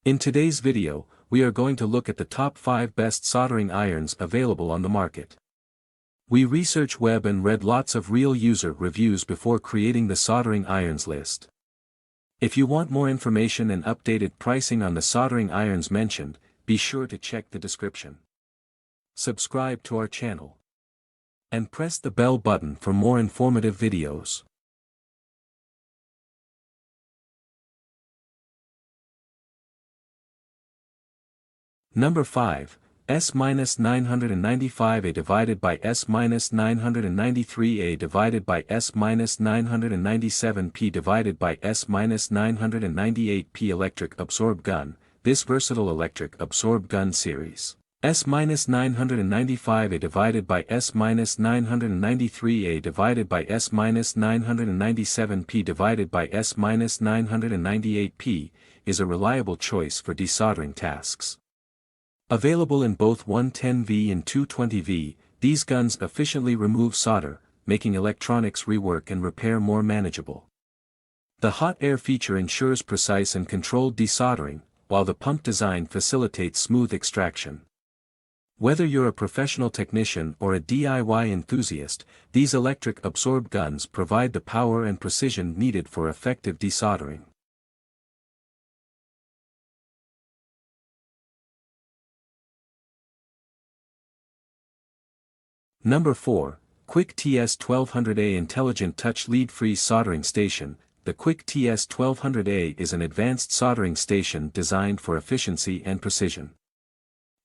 In today's video, we are going to look at the top 5 best soldering irons available on the market. We researched web and read lots of real user reviews before creating the soldering irons list. If you want more information and updated pricing on the soldering irons mentioned, be sure to check the description. Subscribe to our channel. And press the bell button for more informative videos. Number 5, S-995A divided by S-993A divided by S-997P divided by S-998P electric absorb gun. This versatile electric absorb gun series. S-995A divided by S-993A divided by S-997P divided by S-998P is a reliable choice for desoldering tasks. Available in both 110V and 220V, these guns efficiently remove solder, making electronics rework and repair more manageable. The hot air feature ensures precise and controlled desoldering, while the pump design facilitates smooth extraction. Whether you're a professional technician or a DIY enthusiast, these electric absorb guns provide the power and precision needed for effective desoldering. Number 4, Quick TS1200A Intelligent Touch Lead-Free Soldering Station. The Quick TS1200A is an advanced soldering station designed for efficiency and precision.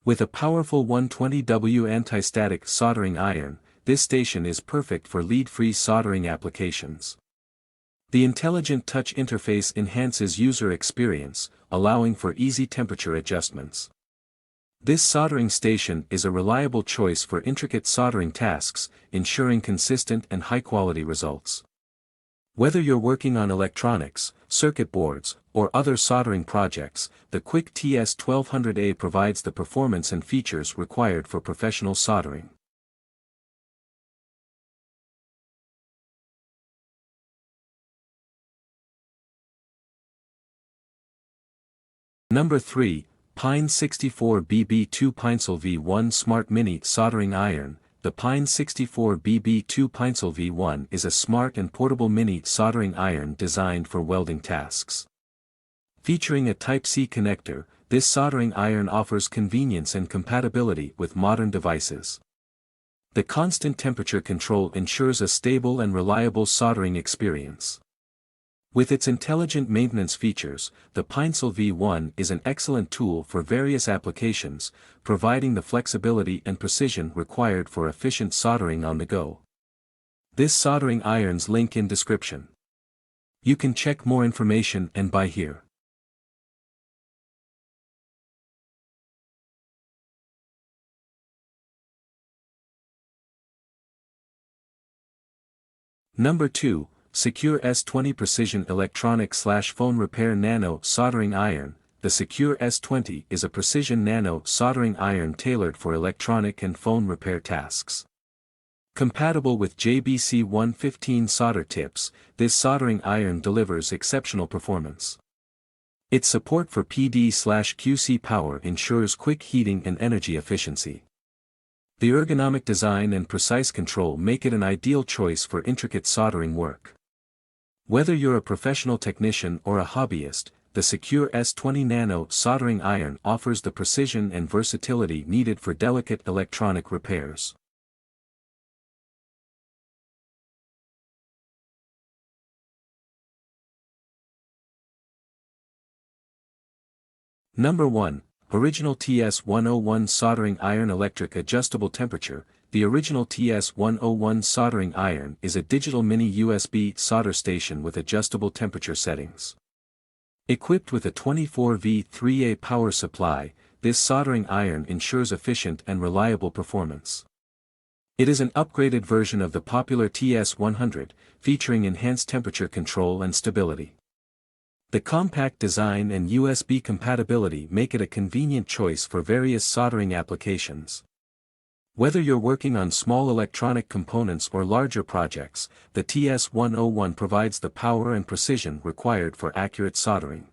With a powerful 120W anti-static soldering iron, this station is perfect for lead-free soldering applications. The Intelligent Touch interface enhances user experience, allowing for easy temperature adjustments. This soldering station is a reliable choice for intricate soldering tasks, ensuring consistent and high-quality results. Whether you're working on electronics, circuit boards, or other soldering projects, the Quick TS1200A provides the performance and features required for professional soldering. Number 3, Pinecil Pinecil V1 Smart Mini Soldering Iron. The Pinecil Pinecil V1 is a smart and portable mini soldering iron designed for welding tasks. Featuring a Type-C connector, this soldering iron offers convenience and compatibility with modern devices. The constant temperature control ensures a stable and reliable soldering experience. With its intelligent maintenance features, the Pinecil V1 is an excellent tool for various applications, providing the flexibility and precision required for efficient soldering on the go. This soldering iron's link in description. You can check more information and buy here. Number 2, SEQURE S20 Precision Electronic/Phone Repair Nano Soldering Iron. The SEQURE S20 is a precision nano soldering iron tailored for electronic and phone repair tasks. Compatible with JBC 115 solder tips, this soldering iron delivers exceptional performance. Its support for PD/QC power ensures quick heating and energy efficiency. The ergonomic design and precise control make it an ideal choice for intricate soldering work. Whether you're a professional technician or a hobbyist, the SEQURE S20 Nano soldering iron offers the precision and versatility needed for delicate electronic repairs. Number 1, Original TS101 Soldering Iron Electric Adjustable Temperature. The original TS101 soldering iron is a digital mini USB solder station with adjustable temperature settings. Equipped with a 24V 3A power supply, this soldering iron ensures efficient and reliable performance. It is an upgraded version of the popular TS100, featuring enhanced temperature control and stability. The compact design and USB compatibility make it a convenient choice for various soldering applications. Whether you're working on small electronic components or larger projects, the TS101 provides the power and precision required for accurate soldering.